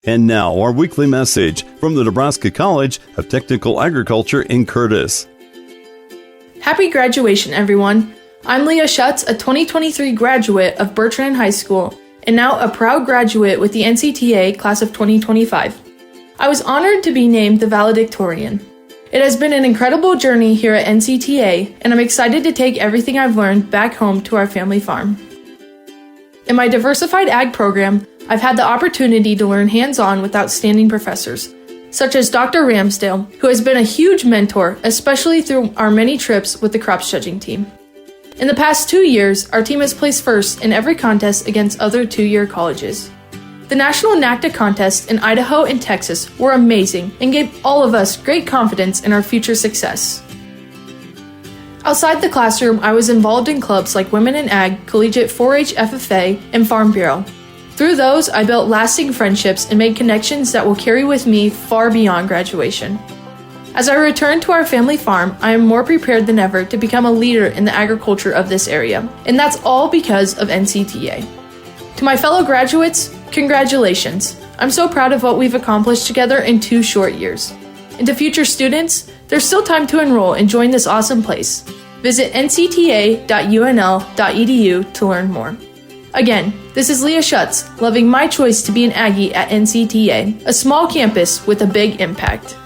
And now our weekly message from the Nebraska College of Technical Agriculture in Curtis. Happy graduation, everyone. I'm Leah Schutz, a 2023 graduate of Bertrand High School, and now a proud graduate with the NCTA class of 2025. I was honored to be named the valedictorian. It has been an incredible journey here at NCTA, and I'm excited to take everything I've learned back home to our family farm. In my diversified ag program, I've had the opportunity to learn hands-on with outstanding professors, such as Dr. Ramsdale, who has been a huge mentor, especially through our many trips with the crops judging team. In the past 2 years, our team has placed first in every contest against other two-year colleges. The National NACTA contests in Idaho and Texas were amazing and gave all of us great confidence in our future success. Outside the classroom, I was involved in clubs like Women in Ag, Collegiate 4-H FFA, and Farm Bureau. Through those, I built lasting friendships and made connections that will carry with me far beyond graduation. As I return to our family farm, I am more prepared than ever to become a leader in the agriculture of this area, and that's all because of NCTA. To my fellow graduates, congratulations. I'm so proud of what we've accomplished together in 2 short years. And to future students, there's still time to enroll and join this awesome place. Visit ncta.unl.edu to learn more. Again, this is Leah Schutz, loving my choice to be an Aggie at NCTA, a small campus with a big impact.